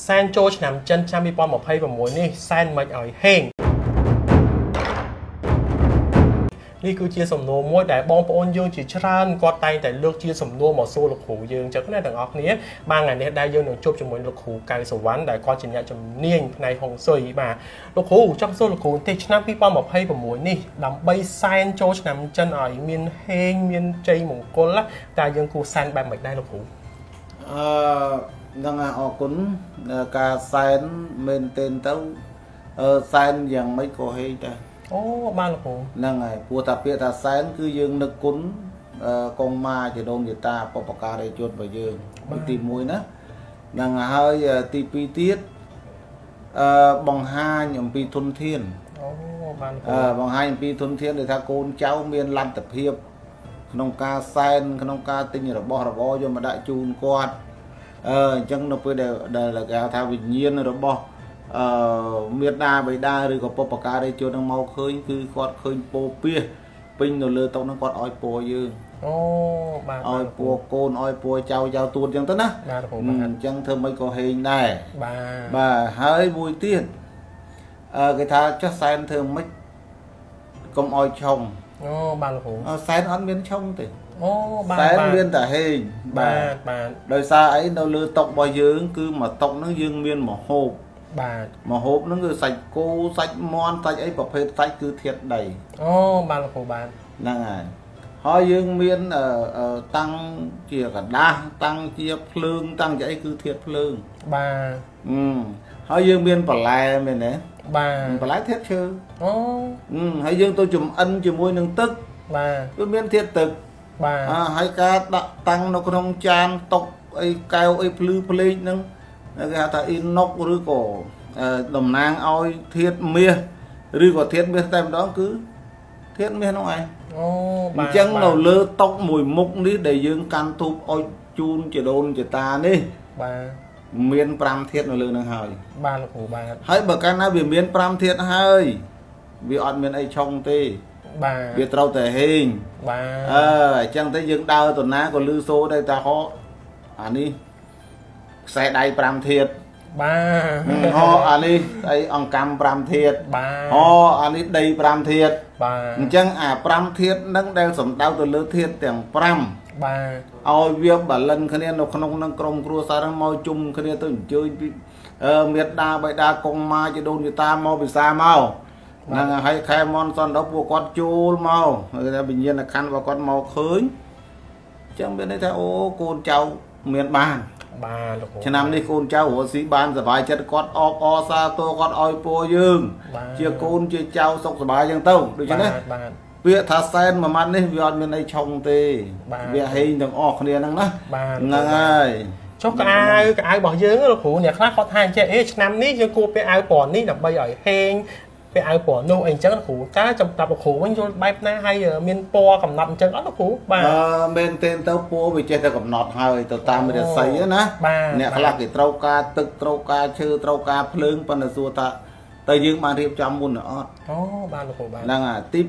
សែនចូលឆ្នាំចិនឆ្នាំ2026នេះសែនមិនឲ្យហេងនេះគឺជាសំណួរមួយដែលបងប្អូនយើងជាច្រើនគាត់តែងតែលើកជាសំណួរមកសួរលោកគ្រូយើងអញ្ចឹងណាទាំងអស់គ្នាបាទថ្ងៃនេះដែលយើងនឹងជួបជាមួយលោកគ្រូកៅសវណ្ណដែលគាត់ជាអ្នកជំនាញផ្នែកហុងស៊ុយបាទលោកគ្រូចង់សួរលោកគ្រូបន្តិចឆ្នាំ2026នេះដើម្បីសែនចូលឆ្នាំចិនឲ្យមានហេងមានជ័យមង្គលតែយើងគួរសែនបែបមិនដែរលោកគ្រូនឹងអរគុណការសែនមែនទែនទៅសែនយ៉ាងម៉េចក៏ហេងដែរអូបានលោកគ្រូហ្នឹងហើយព្រោះតាពាក្យថាសែនគឺយើងនឹកគុណកងម៉ាជាដូនជាតាបុព្វការីជនរបស់យើងទី1ណាហ្នឹងហើយទី2ទៀតបង្ហាញអំពីធនធានអូបានបង្ហាញអំពីធនធានដែលថាកូនចៅមានលទ្ធភាពក្នុងការសែនក្នុងការទិញរបស់របរយកមកដាក់ជូនគាត់អញ្ចឹងនៅពេលដែលគេហៅថាវិញ្ញាណរបស់មេដាបៃតាឬក៏បុព្វការីជននឹងមកឃើញគឺគាត់ឃើញពោពាសពេញនៅលើតុហ្នឹងគាត់ឲ្យពោយើងអូបាទឲ្យពោកូនឲ្យពោចៅទួតអញ្ចឹងទៅណាបាទអញ្ចឹងធ្វើមិនក៏ហេងដែរបាទហើយមួយទៀតគេថាចុះសែនធ្វើមិនកុំឲ្យឆុងអូបាទលោកគ្រូសែនអត់មានឆុងទេអូបាទសែនមានតែហេងបាទដោយសារអីនៅលើតុរបស់យើងគឺមួយតុហ្នឹងយើងមានមហូបបាទមហូបហ្នឹងគឺសាច់គោសាច់មាន់សាច់អីប្រភេទសាច់គឺធាតុដីអូបាទលោកគ្រូបាទហ្នឹងហើយយើងមានតាំងជាกระដាស់តាំងជាភ្លើងតាំងជាអីគឺធាតុភ្លើងបាទហើយយើងមានបន្លែមែនទេបាទបន្លែធាតុឈើអូហើយយើងទៅចំអិនជាមួយនឹងទឹកបាទវាមានធាតុទឹកបាទហើយការដាក់តាំងនៅក្នុងចានតុកអីកែវអីភ្លឺភ្លេចហ្នឹងគេហៅថាអ៊ីណុកឬក៏តំណាងឲ្យធាតុមាសឬក៏ធាតុមាសតែម្ដងគឺធាតុមាសហ្នឹងឯងអូបាទអញ្ចឹងនៅលើតុកមួយមុខនេះដែលយើងកាន់ធូបអុជជូនជាដូនជាតានេះបាទមាន5ធាតុនៅលើហ្នឹងហើយបាទលោកគ្រូបាទហើយបើកាលណាវាមាន5ធាតុហើយវាអត់មានអីឆុងទេបាទវាត្រូវតែហេងបាទអញ្ចឹងទៅយើងដើរទៅណាក៏លឺសូរដែរតាហោអានេះខ្សែដៃ5ធាតុបាទហោអានេះអីអង្កាំ5ធាតុបាទហោអានេះដី5ធាតុបាទអញ្ចឹងអា5ធាតុហ្នឹងដែលសំដៅទៅលើធាតុទាំង5បាទឲ្យវាបាឡិនគ្នានៅក្នុងនឹងក្រុមគ្រួសារហ្នឹងមកជុំគ្នាទៅអញ្ជើញពីមេដាបៃតាកងម៉ាជាដូនជាតាមកពិសាមកហ្នឹងហើយខែមនសនដល់ពួកគាត់ចូលមកគេថាវិញ្ញាណក្ខន្ធរបស់គាត់មកឃើញអញ្ចឹងមានន័យថាអូកូនចៅមានបានបាទលោកគ្រូឆ្នាំនេះកូនចៅរស់ស៊ីបានសុបាយចិត្តគាត់អបអរសាទរគាត់ឲ្យពរយើងជាកូនជាចៅសុខសប្បាយអញ្ចឹងទៅដូច្នេះបាទពាក្យថាសែនមួយម៉ាត់នេះវាអត់មានអីឆុងទេវាហេងទាំងអស់គ្នាហ្នឹងណាហ្នឹងហើយចុះកៅរបស់យើងលោកគ្រូអ្នកខ្លះគាត់ថាអញ្ចឹងឆ្នាំនេះយើងគួរពាក់អាវពណ៌នេះដើម្បីឲ្យហេងពាក់អាវពណ៌នោះអីចឹងលោកគ្រូតើចំតាប់លោកគ្រូវិញយល់បែបណាហើយមានពណ៌កំណត់អញ្ចឹងអត់លោកគ្រូបាទមែនទេទៅពណ៌វាចេះតែកំណត់ហើយទៅតាមរាសីណាអ្នកខ្លះគេត្រូវការទឹកត្រូវការឈើត្រូវការភ្លើងប៉ុន្តែសួរថាតើយើងបានរៀបចំមុនអត់អូបាទលោកគ្រូបាទហ្នឹងហើយទី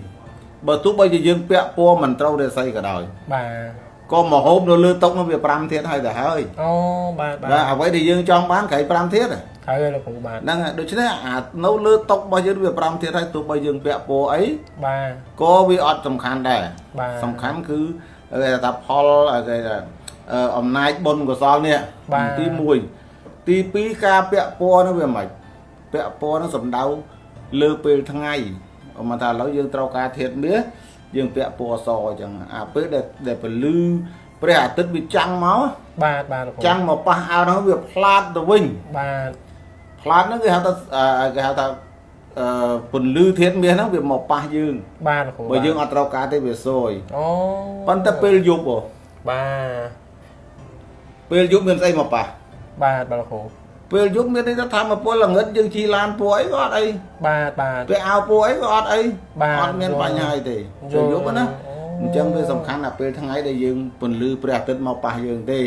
2បើទោះបីជាយើងពាក់ពណ៌មិនត្រូវរាសីក៏ដោយបាទក៏មហូបនៅលើតុនោះវា5ធាតុហើយទៅហើយអូបាទអ្វីដែលយើងចង់បានក្រៃ5ធាតុហើយលោកគ្រូបាទហ្នឹងហើយដូច្នេះអានៅលើតុរបស់យើងវា5ធាតុហើយទោះបីយើងពាក់ពណ៌អីបាទក៏វាអត់សំខាន់ដែរសំខាន់គឺគេថាផលគេថាអំណាចបុណ្យកុសលនេះទី1ទី2ការពាក់ពណ៌នោះវាមិនពាក់ពណ៌នោះសំដៅលើពេលថ្ងៃមកថាឥឡូវយើងត្រូវការធាតុមាសយើងពាក់ពណ៌សអញ្ចឹងអាពេលដែលពលឺព្រះអាទិត្យវាចាំងមកបាទចាំងមកប៉ះអាវហ្នឹងវាផ្លាតទៅវិញបាទផ្លាតហ្នឹងគេហៅថាពន្លឺធាតុមាសហ្នឹងវាមកប៉ះយើងបាទលោកគ្រូបើយើងអត់ត្រូវការទេវាសយអូប៉ុន្តែពេលយប់បាទពេលយប់មានស្អីមកប៉ះបាទលោកគ្រូពេលយប់មានន័យថាធម្មពលល្ងិតយើងជិះឡានពណ៌អីក៏អត់អីបាទពេលអាវពណ៌អីក៏អត់អីអត់មានបញ្ហាអីទេពេលយប់ណាអញ្ចឹងវាសំខាន់ណាស់ពេលថ្ងៃដែលយើងពន្លឺព្រះអាទិត្យមកប៉ះយើងទេ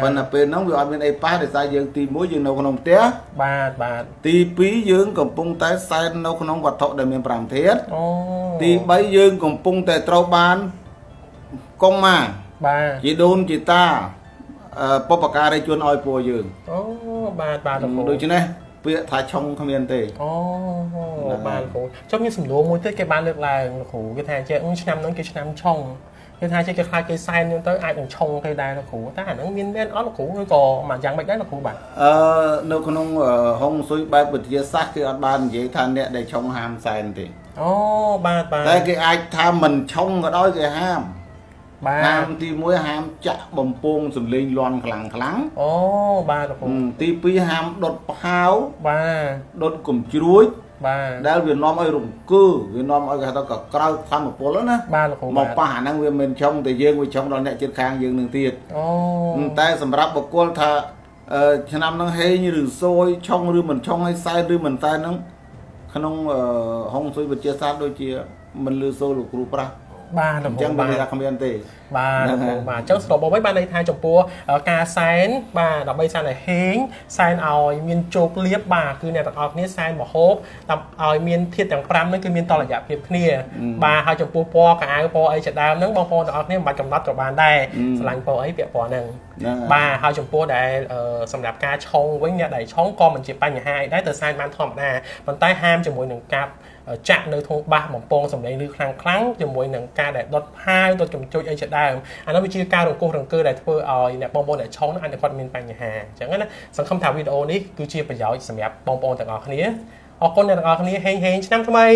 ប៉ុន្តែពេលហ្នឹងវាអត់មានអីប៉ះដោយសារយើងទី1យើងនៅក្នុងផ្ទះបាទទី2យើងកំពុងតែសែននៅក្នុងវត្ថុដែលមាន5ធាតុអូទី3យើងកំពុងតែត្រូវបានកុងម៉ាបាទជីដូនជីតា បបការឯជួនឲ្យពូយើង អូបាទបាទលោកគ្រូ ដូចនេះពាក្យថាឆុងគ្មានទេ អូបាទលោកគ្រូចុះមានសំណួរមួយទៀតគេបានលើកឡើងលោកគ្រូគេថាចេះឆ្នាំហ្នឹងគេឆ្នាំឆុងគេថាចេះគេខ្លាចគេសែនហ្នឹងទៅអាចនឹងឆុងគេដែរលោកគ្រូតែអាហ្នឹងមានអត់លោកគ្រូឬក៏មិនយ៉ាងម៉េចដែរលោកគ្រូបាទ នៅក្នុងហុងស៊ុយបែបវិទ្យាសាស្ត្រគេអត់បាននិយាយថាអ្នកដែលឆុងហាមសែនទេ អូបាទបាទ តែគេអាចថាមិនឆុងក៏ដោយគេហាម បាទ ហាមទី1ហាមចាក់បំពងសំលេងលន់ខ្លាំងខ្លាំង អូបាទលោកគ្រូ ទី2ហាមដុតផាវ បាទ ដុតកំជ្រួច បាទ ដែលវានាំឲ្យរង្គើវានាំឲ្យគេថាក៏ក្រៅធម្មពលណា បាទលោកគ្រូ មកប៉ះអាហ្នឹងវាមិនឆុងតែយើងវាឆុងដល់អ្នកជិតខាងយើងនឹងទៀត អូ តែសម្រាប់បុគ្គលថាឆ្នាំហ្នឹងហេងឬសយឆុងឬមិនឆុងឲ្យសែនឬមិនសែនហ្នឹងក្នុងហុងស៊ុយវិទ្យាសាស្ត្រដូចជាមិនលឺសូរលោកគ្រូប្រាស់ បាទលោក អញ្ គ្ ចឹ រូ ង បា វា ទ ថាគ្មានទេ បាទលោកគ្រូបាទអញ្ចឹងស្របមកវិញបានន័យថាចំពោះការសែនបាទដើម្បីសែនឲ្យហេងសែនឲ្យមានជោគលាភបាទគឺអ្នកទាំងអស់គ្នាសែនមហូបដើម្បីឲ្យមានធាតុទាំង5ហ្នឹងគឺមានតលយៈភាពគ្នាបាទហើយចំពោះពណ៌កៅអៅពណ៌អីជាដើមហ្នឹងបងប្អូនទាំងអស់គ្នាមិនបាច់កំណត់ក៏បានដែរស្រឡាញ់ពណ៌អីពាក់ពណ៌ហ្នឹងបាទហើយចំពោះដែលសម្រាប់ការឆុងវិញអ្នកដែលឆុងក៏មិនជាបញ្ហាអីដែរទៅសែនបានធម្មតាប៉ុន្តែហាមជាមួយនឹងការចាក់នៅធុងបាសបំពងសម្លេងឬខ្លាំងជាមួយនឹងការដែលដុតផាវដុតកំជុចអីជាដើមអានោះវាជាការរង្គោះរង្គើដែលធ្វើឲ្យអ្នកបងប្អូនដែលឆុងហ្នឹងអាចគាត់មានបញ្ហាអញ្ចឹងណាសង្ឃឹមថាវីដេអូនេះគឺជាប្រយោជន៍សម្រាប់បងប្អូនទាំងអស់គ្នាអរគុណអ្នកទាំងអស់គ្នាហេងឆ្នាំថ្មី